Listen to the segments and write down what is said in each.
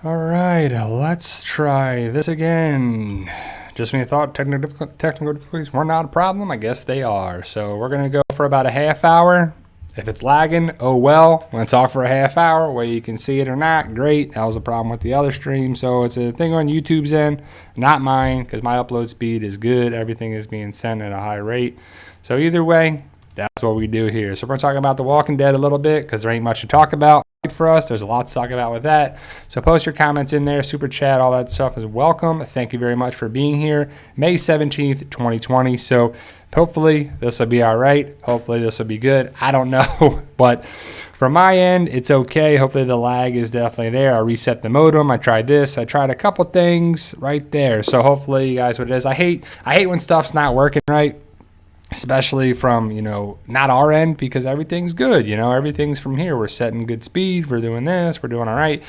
All right, let's try this again. Just when you thought technical difficulties were not a problem, I guess they are. So we're going to go for about a half hour. If it's lagging, oh well. We're going to talk for a half hour, whether you can see it or not. Great. That was a problem with the other stream. So it's a thing on YouTube's end, not mine, because my upload speed is good. Everything is being sent at a high rate. So either way, that's what we do here. So we're going to talk about The Walking Dead a little bit, because there ain't much to talk about for us. There's a lot to talk about with that. So post your comments in there, super chat, all that stuff is welcome. Thank you very much for being here. May 17th, 2020. So hopefully this will be all right. Hopefully this will be good. I don't know, but from my end, it's okay. Hopefully the lag is definitely there. I reset the modem. I tried this. I tried a couple things right there. So hopefully you guys what it is. I hate when stuff's not working right. Especially from, not our end, because everything's good. Everything's from here. We're setting good speed. We're doing this. We're doing all right.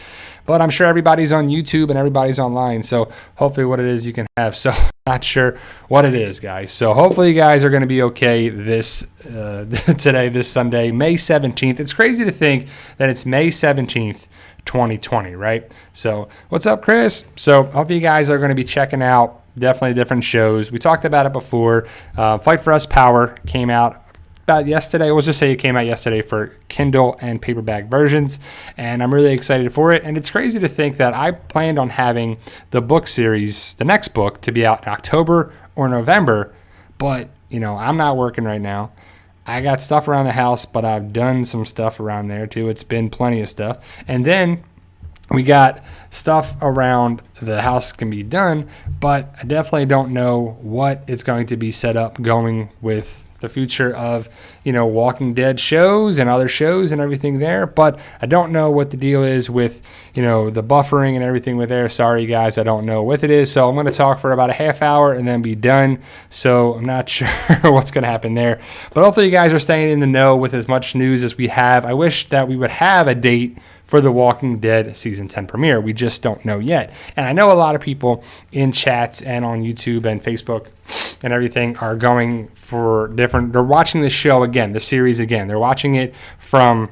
But I'm sure everybody's on YouTube and everybody's online. So hopefully what it is you can have. So not sure what it is, guys. So hopefully you guys are going to be okay this today, this Sunday, May 17th. It's crazy to think that it's May 17th. 2020, right? So what's up, Chris? So hopefully you guys are going to be checking out definitely different shows. We talked about it before. Fight for Us Power came out about yesterday. We'll just say it came out yesterday for Kindle and paperback versions, and I'm really excited for it. And it's crazy to think that I planned on having the book series, the next book, to be out in October or November, but I'm not working right now. I got stuff around the house, but I've done some stuff around there too. It's been plenty of stuff. And then we got stuff around the house can be done, but I definitely don't know what is going to be set up going with the future of, Walking Dead shows and other shows and everything there. But I don't know what the deal is with, the buffering and everything with there. Sorry, guys, I don't know what it is. So I'm going to talk for about a half hour and then be done. So I'm not sure what's going to happen there. But hopefully you guys are staying in the know with as much news as we have. I wish that we would have a date for The Walking Dead Season 10 premiere. We just don't know yet. And I know a lot of people in chats and on YouTube and Facebook and everything are going for different, they're watching the show again, the series again. They're watching it from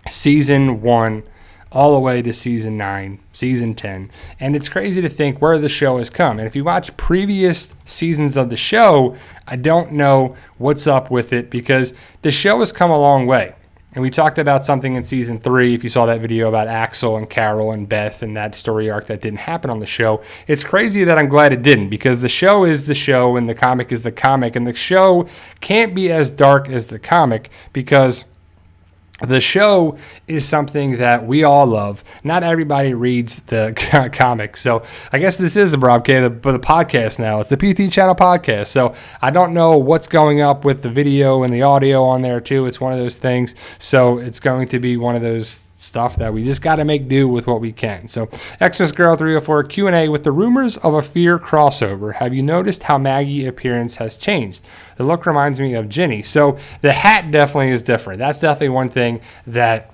Season 1 all the way to Season 9, Season 10. And it's crazy to think where the show has come. And if you watch previous seasons of the show, I don't know what's up with it because the show has come a long way. And we talked about something in Season 3, if you saw that video about Axel and Carol and Beth and that story arc that didn't happen on the show. It's crazy that I'm glad it didn't because the show is the show and the comic is the comic. And the show can't be as dark as the comic because the show is something that we all love. Not everybody reads the comic. So I guess this is a the podcast now. It's the PT Channel podcast. So I don't know what's going up with the video and the audio on there too. It's one of those things. So it's going to be one of those stuff that we just got to make do with what we can. So Xmas Girl 304 Q&A with the rumors of a Fear crossover. Have you noticed how Maggie appearance has changed? The look reminds me of Ginny. So the hat definitely is different. That's definitely one thing that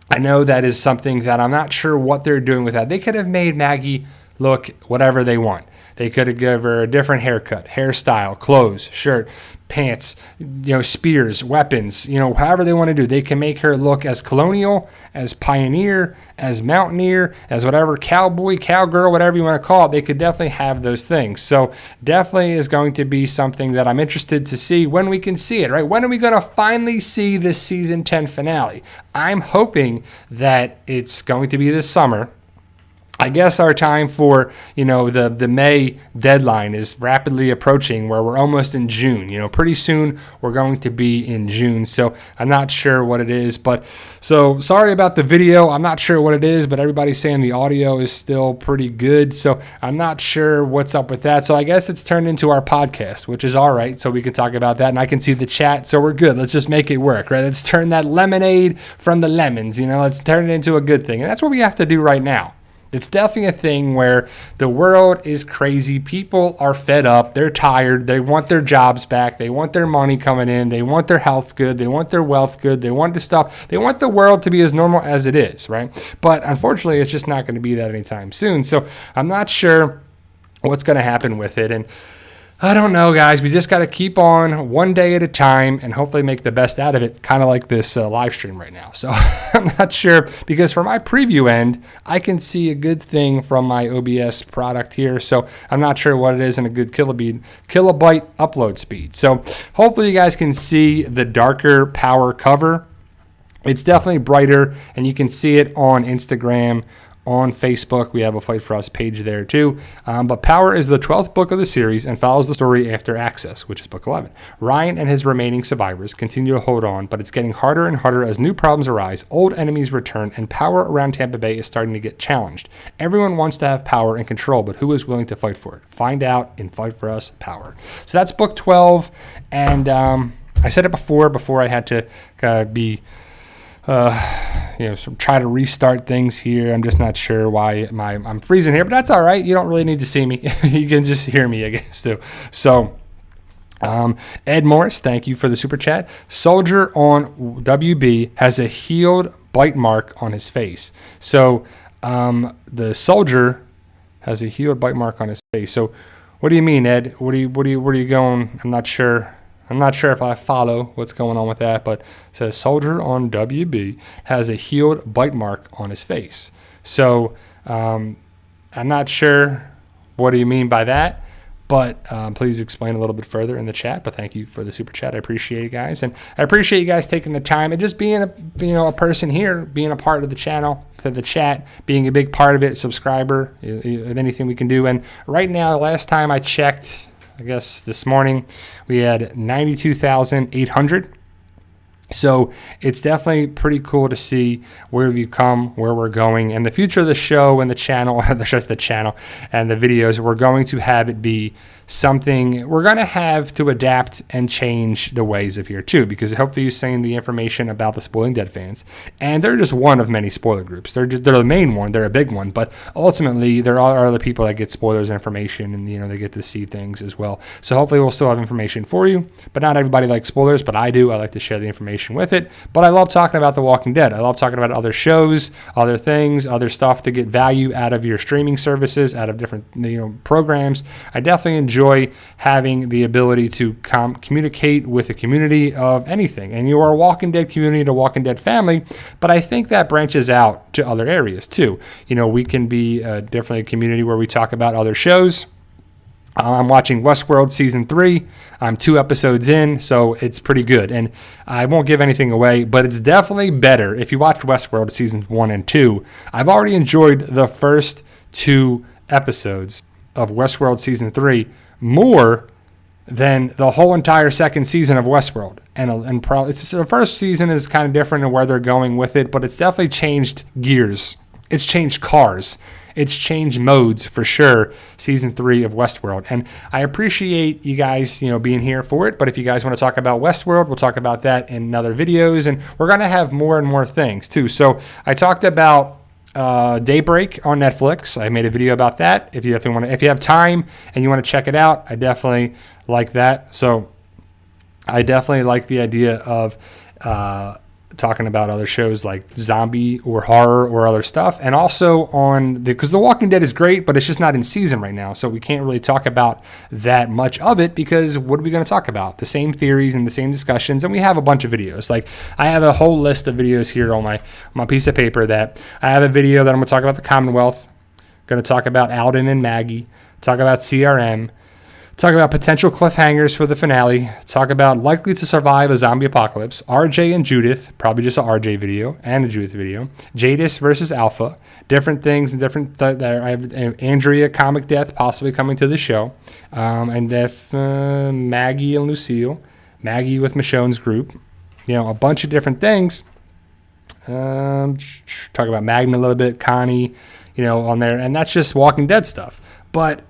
I know that is something that I'm not sure what they're doing with that. They could have made Maggie look whatever they want. They could have given her a different haircut, hairstyle, clothes, shirt, pants, spears, weapons, however they want to do. They can make her look as colonial, as pioneer, as mountaineer, as whatever, cowboy, cowgirl, whatever you want to call it. They could definitely have those things. So definitely is going to be something that I'm interested to see when we can see it, right? When are we going to finally see this Season 10 finale? I'm hoping that it's going to be this summer. I guess our time for, the May deadline is rapidly approaching where we're almost in June. Pretty soon we're going to be in June. So I'm not sure what it is. But so sorry about the video. I'm not sure what it is, but everybody's saying the audio is still pretty good. So I'm not sure what's up with that. So I guess it's turned into our podcast, which is all right. So we can talk about that and I can see the chat. So we're good. Let's just make it work, right? Let's turn that lemonade from the lemons, let's turn it into a good thing. And that's what we have to do right now. It's definitely a thing where the world is crazy. People are fed up. They're tired. They want their jobs back. They want their money coming in. They want their health good. They want their wealth good. They want to stop. They want the world to be as normal as it is, right? But unfortunately, it's just not going to be that anytime soon. So I'm not sure what's going to happen with it. And I don't know, guys. We just got to keep on one day at a time and hopefully make the best out of it, kind of like this live stream right now. So I'm not sure, because for my preview end, I can see a good thing from my OBS product here. So I'm not sure what it is in a good kilobyte upload speed. So hopefully you guys can see the darker power cover. It's definitely brighter, and you can see it on Instagram. On Facebook, we have a Fight For Us page there too. But Power is the 12th book of the series and follows the story after Access, which is book 11. Ryan and his remaining survivors continue to hold on, but it's getting harder and harder as new problems arise, old enemies return, and power around Tampa Bay is starting to get challenged. Everyone wants to have power and control, but who is willing to fight for it? Find out in Fight For Us Power. So that's book 12, and I said it before I had to be... try to restart things here. I'm just not sure why I'm freezing here, but that's all right. You don't really need to see me. You can just hear me, I guess, too. So, Ed Morris, thank you for the super chat. Soldier on WB has a healed bite mark on his face. So, the soldier has a healed bite mark on his face. So, what do you mean, Ed? Where are you going? I'm not sure. I'm not sure if I follow what's going on with that, but it says soldier on WB has a healed bite mark on his face. So I'm not sure what do you mean by that, but please explain a little bit further in the chat. But thank you for the super chat. I appreciate it, guys, and I appreciate you guys taking the time and just being a person here, being a part of the channel, to the chat, being a big part of it, subscriber, of anything we can do. And right now, the last time I checked, I guess this morning, we had 92,800. So it's definitely pretty cool to see where we've come, where we're going, and the future of the show and the channel, just the channel and the videos. We're going to have it be something we're going to have to adapt and change the ways of here too, because hopefully you're seeing the information about the Spoiling Dead fans, and they're just one of many spoiler groups. They're the main one. They're a big one, but ultimately there are other people that get spoilers information, and they get to see things as well. So hopefully we'll still have information for you, but not everybody likes spoilers, but I do. I like to share the information with it. But I love talking about The Walking Dead. I love talking about other shows, other things, other stuff to get value out of your streaming services, out of different programs. I definitely enjoy having the ability to communicate with a community of anything. And you are a Walking Dead community, a Walking Dead family, but I think that branches out to other areas too. We can be definitely a community where we talk about other shows. I'm watching Westworld Season 3. I'm 2 episodes in, so it's pretty good. And I won't give anything away, but it's definitely better. If you watch Westworld Seasons 1 and 2, I've already enjoyed the first 2 episodes of Westworld Season 3 more than the whole entire second season of Westworld. And probably the first season is kind of different in where they're going with it, but it's definitely changed gears. It's changed cars. It's changed modes for sure, season 3 of Westworld. And I appreciate you guys, being here for it. But if you guys want to talk about Westworld, we'll talk about that in other videos. And we're going to have more and more things too. So I talked about Daybreak on Netflix. I made a video about that. If you have time and you want to check it out, I definitely like that. So I definitely like the idea of talking about other shows like zombie or horror or other stuff, and also because The Walking Dead is great, but it's just not in season right now, so we can't really talk about that much of it, because what are we going to talk about? The same theories and the same discussions, and we have a bunch of videos. Like, I have a whole list of videos here on my piece of paper. That I have a video that I'm going to talk about the Commonwealth, going to talk about Alden and Maggie, talk about CRM, talk about potential cliffhangers for the finale, talk about likely to survive a zombie apocalypse, RJ and Judith, probably just a RJ video and a Judith video, Jadis versus Alpha, different things and different. I have Andrea comic death possibly coming to the show, and Maggie and Lucille, Maggie with Michonne's group, a bunch of different things. Talk about Magna a little bit, Connie, on there, and that's just Walking Dead stuff. But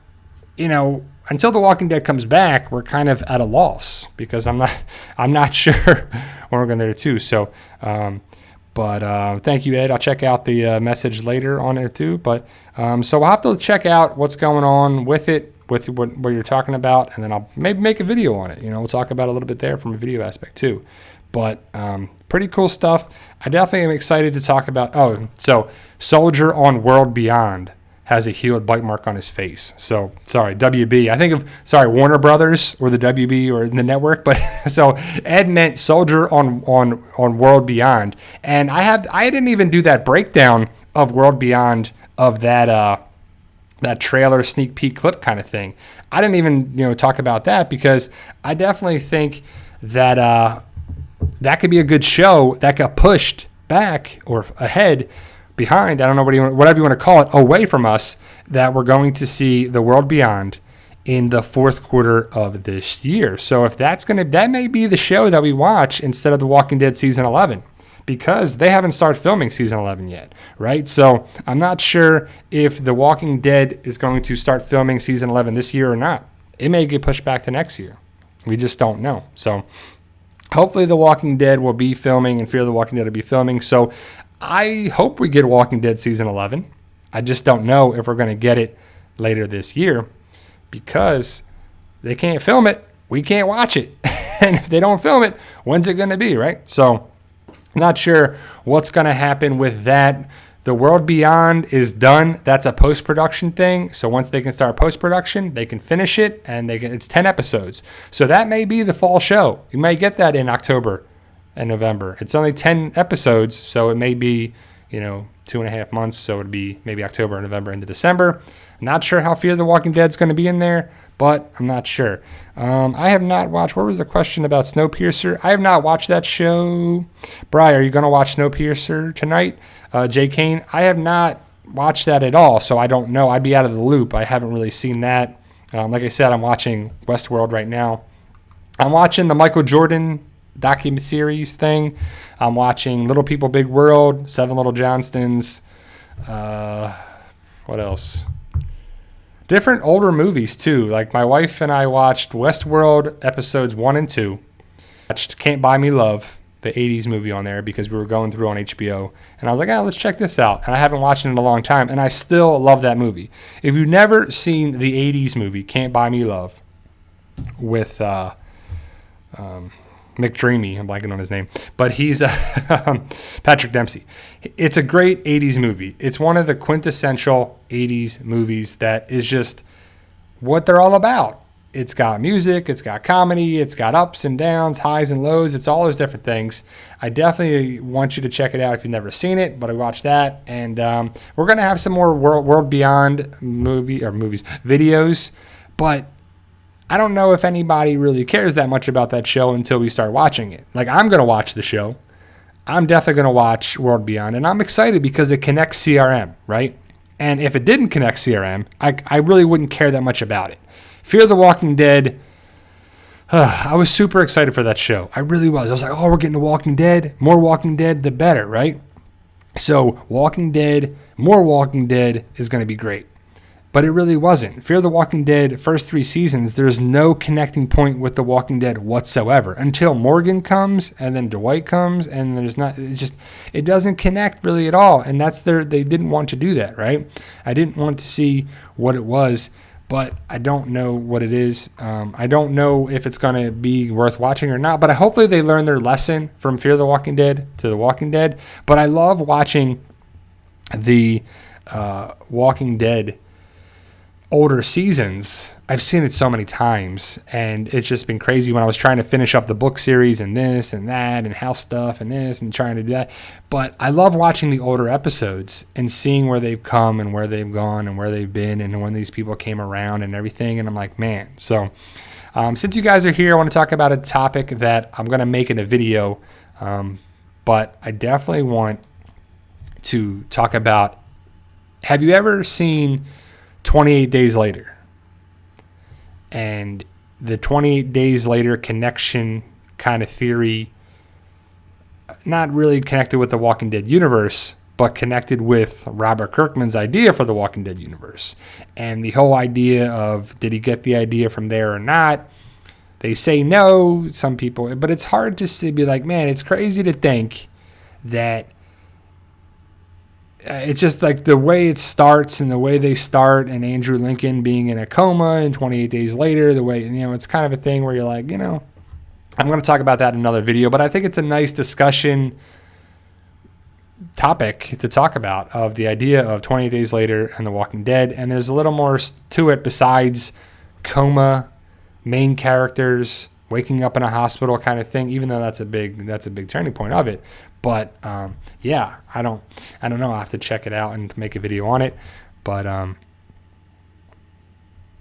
until The Walking Dead comes back, we're kind of at a loss, because I'm not sure when we're going there too. So, thank you, Ed. I'll check out the message later on there too. But so we'll have to check out what's going on with it, with what you're talking about, and then I'll maybe make a video on it. We'll talk about it a little bit there from a video aspect too. But pretty cool stuff. I definitely am excited to talk about. Oh, so Soldier on World Beyond has a healed bite mark on his face. So sorry, WB. I think of Warner Brothers or the WB or the network, but so Ed meant Soldier on World Beyond, and I didn't even do that breakdown of World Beyond of that trailer sneak peek clip kind of thing. I didn't even talk about that because I definitely think that that could be a good show that got pushed back or ahead. Behind, I don't know whatever you want to call it, away from us, that we're going to see the World Beyond in the fourth quarter of this year. So if that may be the show that we watch instead of The Walking Dead season 11, because they haven't started filming season 11 yet, right? So I'm not sure if The Walking Dead is going to start filming season 11 this year or not. It may get pushed back to next year. We just don't know. So hopefully The Walking Dead will be filming and Fear the Walking Dead will be filming. So I hope we get Walking Dead season 11. I just don't know if we're going to get it later this year because they can't film it. We can't watch it. And if they don't film it, when's it going to be, right? So I'm not sure what's going to happen with that. The World Beyond is done. That's a post-production thing. So once they can start post-production, they can finish it, and it's 10 episodes. So that may be the fall show. You might get that in October and November. It's only 10 episodes, so it may be, 2.5 months. So it'd be maybe October, November into December. I'm not sure how Fear the Walking Dead is going to be in there, but I'm not sure. I have not watched. What was the question about Snowpiercer? I have not watched that show. Bri, are you going to watch Snowpiercer tonight? Jay Kane, I have not watched that at all, so I don't know. I'd be out of the loop. I haven't really seen that. Like I said, I'm watching Westworld right now. I'm watching the Michael Jordan docu-series thing. I'm watching Little People, Big World, Seven Little Johnstons. What else? Different older movies, too. Like my wife and I watched Westworld episodes 1 and 2. Watched Can't Buy Me Love, the 80s movie on there, because we were going through on HBO. And I was like, let's check this out. And I haven't watched it in a long time. And I still love that movie. If you've never seen the 80s movie, Can't Buy Me Love, with McDreamy, I'm blanking on his name, but he's Patrick Dempsey. It's a great 80s movie. It's one of the quintessential 80s movies that is just what they're all about. It's got music, it's got comedy, it's got ups and downs, highs and lows. It's all those different things. I definitely want you to check it out if you've never seen it, but I watched that. And we're going to have some more World Beyond videos, but I don't know if anybody really cares that much about that show until we start watching it. Like, I'm going to watch the show. I'm definitely going to watch World Beyond, and I'm excited because it connects CRM, right? And if it didn't connect CRM, I really wouldn't care that much about it. Fear the Walking Dead, I was super excited for that show. I really was. I was like, we're getting The Walking Dead. More Walking Dead, the better, right? So Walking Dead, more Walking Dead is going to be great. But it really wasn't. Fear the Walking Dead, first 3 seasons, there's no connecting point with The Walking Dead whatsoever until Morgan comes and then Dwight comes and it doesn't connect really at all. And they didn't want to do that, right? I didn't want to see what it was, but I don't know what it is. I don't know if it's going to be worth watching or not, but hopefully they learn their lesson from Fear the Walking Dead to The Walking Dead. But I love watching the Walking Dead older seasons. I've seen it so many times, and it's just been crazy when I was trying to finish up the book series and this and that and house stuff and this and trying to do that. But I love watching the older episodes and seeing where they've come and where they've gone and where they've been and when these people came around and everything. And I'm like, man. So since you guys are here, I want to talk about a topic that I'm going to make in a video, but I definitely want to talk about, have you ever seen 28 Days Later? And the 28 Days Later connection kind of theory, not really connected with the Walking Dead universe, but connected with Robert Kirkman's idea for the Walking Dead universe. And the whole idea of, did he get the idea from there or not? They say no, some people, but it's hard to be like, man, it's crazy to think that it's just like the way it starts and the way they start, and Andrew Lincoln being in a coma and 28 days later, the way, it's kind of a thing where you're like, I'm going to talk about that in another video, but I think it's a nice discussion topic to talk about, of the idea of 28 Days Later and The Walking Dead. And there's a little more to it besides coma, main characters, waking up in a hospital kind of thing, even though that's a big turning point of it. But yeah, I don't know. I have to check it out and make a video on it. But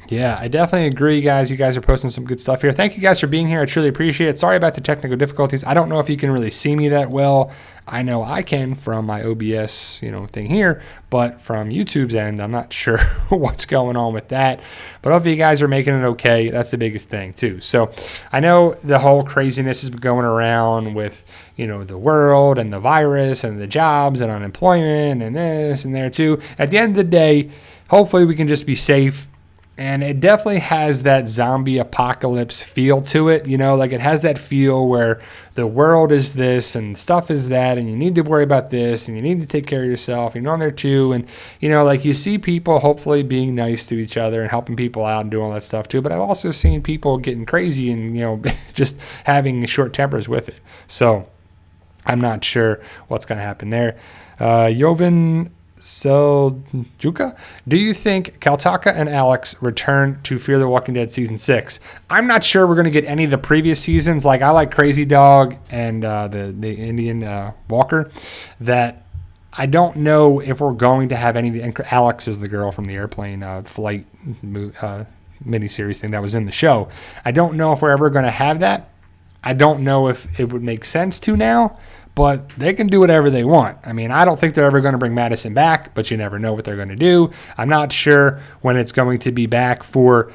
yeah, I definitely agree, guys. You guys are posting some good stuff here. Thank you guys for being here. I truly appreciate it. Sorry about the technical difficulties. I don't know if you can really see me that well. I know I can from my OBS, thing here, but from YouTube's end, I'm not sure what's going on with that. But hopefully you guys are making it okay. That's the biggest thing too. So I know the whole craziness has been going around with, the world and the virus and the jobs and unemployment and this and there too. At the end of the day, hopefully we can just be safe. And it definitely has that zombie apocalypse feel to it, like it has that feel where the world is this and stuff is that, and you need to worry about this and you need to take care of yourself, on there too. And, like you see people hopefully being nice to each other and helping people out and doing all that stuff too. But I've also seen people getting crazy and, just having short tempers with it. So I'm not sure what's going to happen there. Jovan Seljuka, do you think Kaltaka and Alex return to Fear the Walking Dead season 6? I'm not sure we're going to get any of the previous seasons. Like I like Crazy Dog and the Indian Walker. That I don't know if we're going to have any. And Alex is the girl from the airplane flight miniseries thing that was in the show. I don't know if we're ever going to have that. I don't know if it would make sense to now. But they can do whatever they want. I mean, I don't think they're ever going to bring Madison back, but you never know what they're going to do. I'm not sure when it's going to be back for,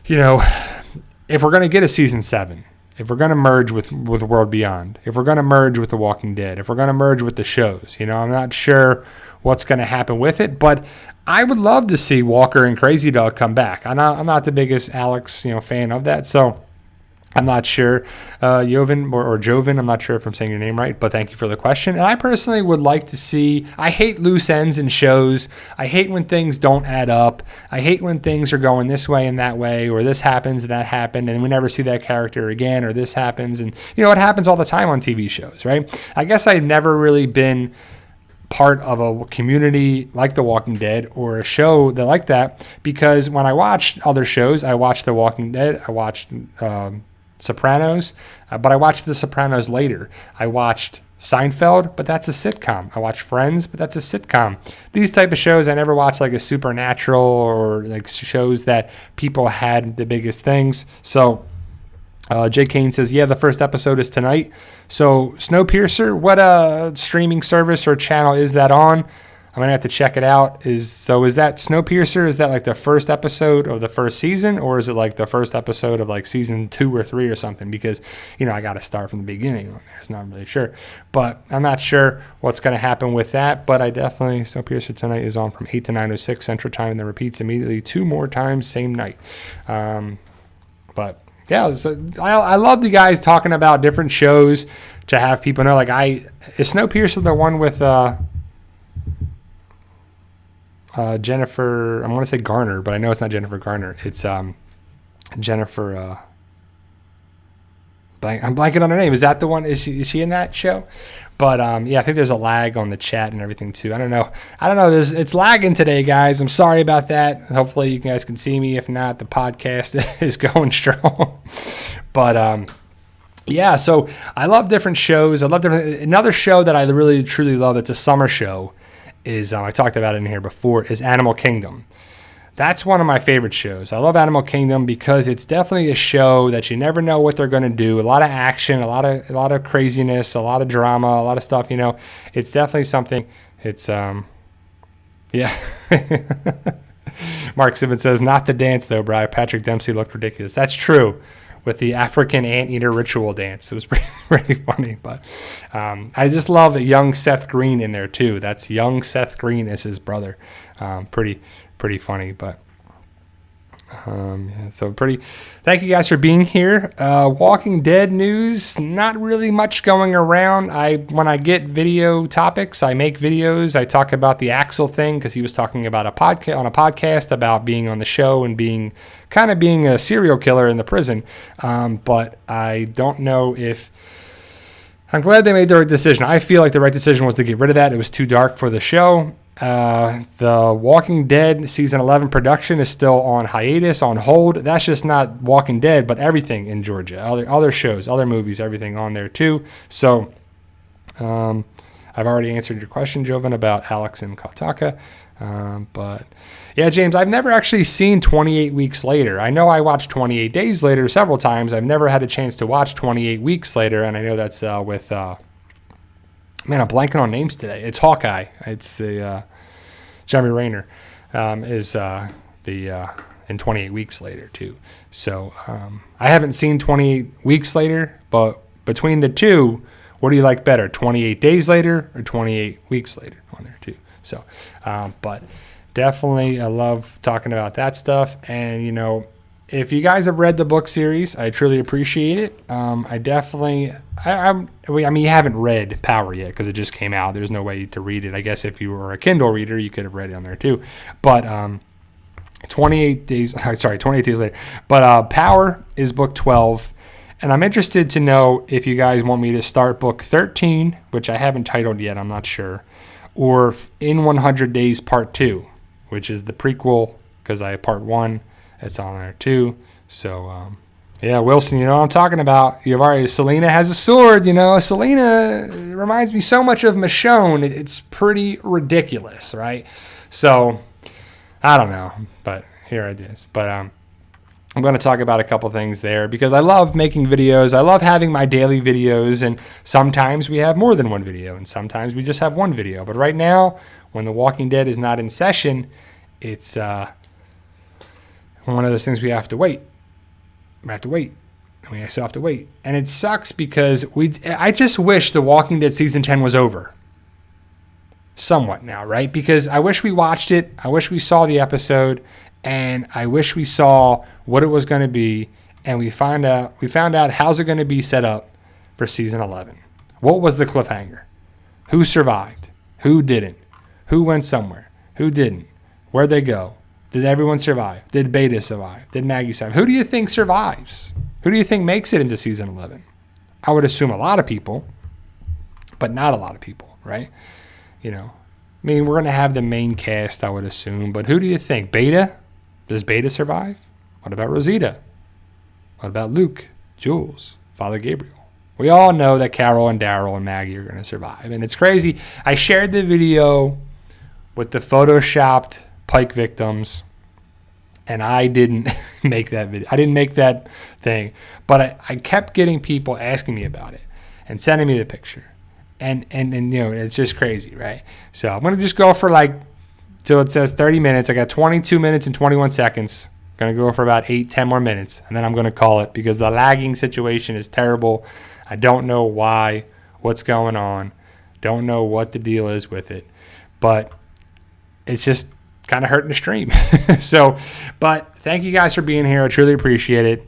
if we're going to get a season 7, if we're going to merge with World Beyond, if we're going to merge with The Walking Dead, if we're going to merge with the shows, I'm not sure what's going to happen with it. But I would love to see Walker and Crazy Dog come back. I'm not the biggest Alex, fan of that. So I'm not sure, Jovan or Jovan, I'm not sure if I'm saying your name right, but thank you for the question. And I personally would like to see, I hate loose ends in shows. I hate when things don't add up. I hate when things are going this way and that way, or this happens and that happened, and we never see that character again, or this happens. And, it happens all the time on TV shows, right? I guess I've never really been part of a community like The Walking Dead or a show that like that, because when I watched other shows, I watched The Walking Dead, I watched Sopranos, but I watched The Sopranos later. I watched Seinfeld, but that's a sitcom. I watched Friends, but that's a sitcom. These type of shows, I never watched like a Supernatural or like shows that people had the biggest things. So Jay Kane says, yeah, the first episode is tonight. So Snowpiercer, what streaming service or channel is that on? I'm going to have to check it out. Is that Snowpiercer? Is that like the first episode of the first season? Or is it like the first episode of like season 2 or 3 or something? Because, I got to start from the beginning on there. It's not really sure. But I'm not sure what's going to happen with that. But I definitely, Snowpiercer tonight is on from 8 to 9:06 Central Time. And then repeats immediately 2 more times same night. But yeah, so I love the guys talking about different shows to have people know. Like is Snowpiercer the one with Jennifer, I'm going to say Garner, but I know it's not Jennifer Garner. It's Jennifer, I'm blanking on her name. Is that the one? Is she in that show? But yeah, I think there's a lag on the chat and everything too. I don't know. It's lagging today, guys. I'm sorry about that. Hopefully you guys can see me. If not, the podcast is going strong. But yeah, so I love different shows. Another show that I really truly love. It's a summer show. Is I talked about it in here before, is Animal Kingdom. That's one of my favorite shows. I love Animal Kingdom because it's definitely a show that you never know what they're going to do. A lot of action, a lot of craziness, a lot of drama, a lot of stuff. It's definitely something. It's yeah. Mark Simmons says, not the dance though, Brian. Patrick Dempsey looked ridiculous. That's true. With the African anteater ritual dance. It was pretty funny. But I just love the young Seth Green in there, too. That's young Seth Green as his brother. Pretty funny. But yeah, so thank you guys for being here. Walking Dead news, not really much going around. When I get video topics, I make videos. I talk about the Axel thing because he was talking about on a podcast about being on the show and being a serial killer in the prison. But I don't know if I'm glad they made the right decision. I feel like the right decision was to get rid of that. It was too dark for the show. The Walking Dead season 11 production is still on hiatus, on hold. That's just not Walking Dead, but everything in Georgia, other shows, other movies, everything on there too. So I've already answered your question, Jovan, about Alex and Kaltaka. But yeah, James, I've never actually seen 28 Weeks Later. I know I watched 28 Days Later several times. I've never had a chance to watch 28 Weeks Later, and I know that's with man, I'm blanking on names today. It's Hawkeye. It's the Jeremy Renner is the in 28 Weeks Later too. So I haven't seen 28 Weeks Later, but between the two, what do you like better, 28 Days Later or 28 Weeks Later on there too? So, but definitely I love talking about that stuff. And, you know, if you guys have read the book series, I truly appreciate it. I mean, you haven't read Power yet because it just came out. There's no way to read it. I guess if you were a Kindle reader, you could have read it on there too. But 28 Days Later. But Power is book 12. And I'm interested to know if you guys want me to start book 13, which I haven't titled yet, I'm not sure, or In 100 Days Part 2, which is the prequel, because I have Part 1. It's on there too. So, yeah, Wilson, you know what I'm talking about. Selena has a sword, you know. Selena reminds me so much of Michonne. It's pretty ridiculous, right? So, I don't know, but here it is. But I'm going to talk about a couple things there because I love making videos. I love having my daily videos, and sometimes we have more than one video, and sometimes we just have one video. But right now, when The Walking Dead is not in session, it's one of those things we have to wait. We have to wait. And we still have to wait. And it sucks because I just wish The Walking Dead Season 10 was over. Somewhat now, right? Because I wish we watched it. I wish we saw the episode. And I wish we saw what it was going to be. And we found out how's it going to be set up for Season 11. What was the cliffhanger? Who survived? Who didn't? Who went somewhere? Who didn't? Where'd they go? Did everyone survive? Did Beta survive? Did Maggie survive? Who do you think survives? Who do you think makes it into Season 11? I would assume a lot of people, but not a lot of people, right? You know, I mean, we're going to have the main cast, I would assume, but who do you think? Beta? Does Beta survive? What about Rosita? What about Luke, Jules, Father Gabriel? We all know that Carol and Daryl and Maggie are going to survive, and it's crazy. I shared the video with the photoshopped Pike victims, and I didn't make that video. I didn't make that thing, but I kept getting people asking me about it and sending me the picture, and you know, it's just crazy, right? So I'm gonna just go for till it says 30 minutes. I got 22 minutes and 21 seconds. Gonna go for about 8-10 more minutes, and then I'm gonna call it because the lagging situation is terrible. I don't know why, what's going on, don't know what the deal is with it, but it's just kind of hurting the stream. So, but thank you guys for being here. I truly appreciate it.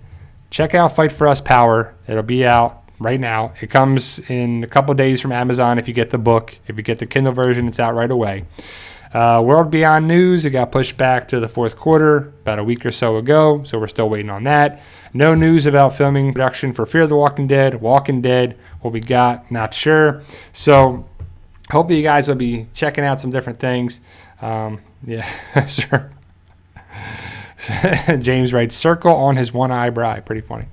Check out Fight For Us Power. It'll be out right now. It comes in a couple days from Amazon if you get the book. If you get the Kindle version, it's out right away. World Beyond news, it got pushed back to the fourth quarter about a week or so ago, so we're still waiting on that. No news about filming production for Fear the Walking Dead. Walking Dead, what we got, not sure. So hopefully you guys will be checking out some different things. Yeah, sure. James writes, circle on his one eyebrow. Pretty funny.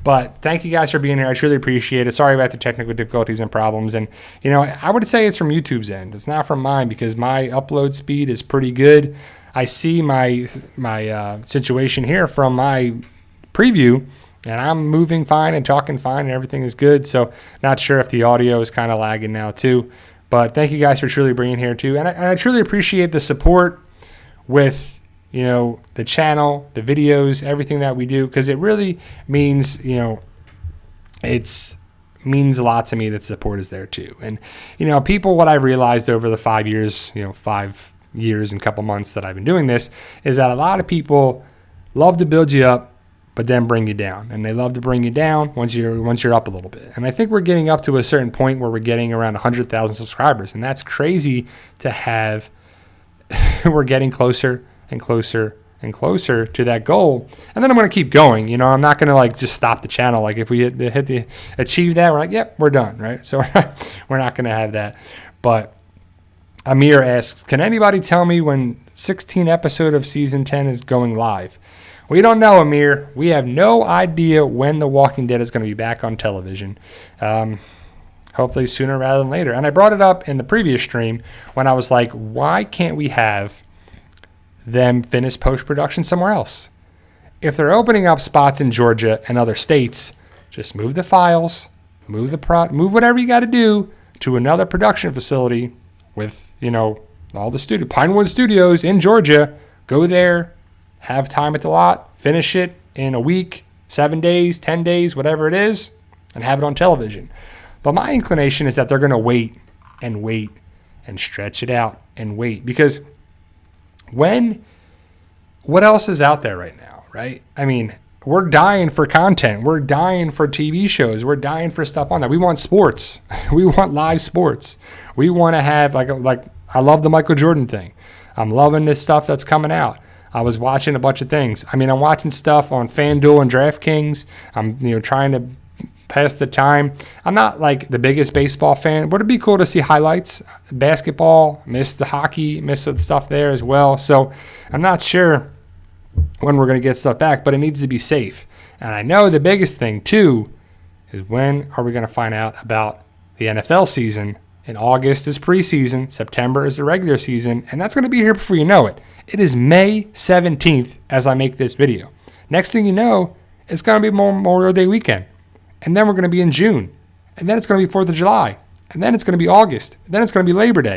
But thank you guys for being here. I truly appreciate it. Sorry about the technical difficulties and problems. And, you know, I would say it's from YouTube's end. It's not from mine because my upload speed is pretty good. I see my situation here from my preview, and I'm moving fine and talking fine and everything is good. So not sure if the audio is kind of lagging now too. But thank you guys for truly being here too. And I truly appreciate the support with, you know, the channel, the videos, everything that we do, because it really means, you know, means a lot to me that support is there too. And, you know, people, what I've realized over the 5 years, you know, 5 years and a couple months that I've been doing this is that a lot of people love to build you up, but then bring you down. And they love to bring you down once you're up a little bit. And I think we're getting up to a certain point where we're getting around 100,000 subscribers. And that's crazy to have. We're getting closer and closer and closer to that goal. And then I'm going to keep going. You know, I'm not going to like just stop the channel. Like if we achieve that, we're like, yep, we're done, right? So we're not going to have that. But Amir asks, can anybody tell me when 16 episode of season 10 is going live? We don't know, Amir. We have no idea when The Walking Dead is going to be back on television. Hopefully sooner rather than later. And I brought it up in the previous stream when I was like, why can't we have them finish post-production somewhere else? If they're opening up spots in Georgia and other states, just move the files, move whatever you got to do to another production facility with, you know, all the Pinewood Studios in Georgia. Go there, have time at the lot, finish it in a week, 7 days, 10 days, whatever it is, and have it on television. But my inclination is that they're going to wait and stretch it out and wait. Because what else is out there right now, right? I mean, we're dying for content. We're dying for TV shows. We're dying for stuff on that. We want sports. We want live sports. We want to have, like I love the Michael Jordan thing. I'm loving this stuff that's coming out. I was watching a bunch of things. I mean, I'm watching stuff on FanDuel and DraftKings. I'm, you know, trying to pass the time. I'm not like the biggest baseball fan, but it'd be cool to see highlights. Basketball, miss the hockey, miss the stuff there as well. So I'm not sure when we're going to get stuff back, but it needs to be safe. And I know the biggest thing too is when are we going to find out about the NFL season? In August is preseason, September is the regular season, and that's going to be here before you know it. It is May 17th as I make this video. Next thing you know, it's going to be Memorial Day weekend. And then we're going to be in June. And then it's going to be 4th of July. And then it's going to be August. And then it's going to be Labor Day.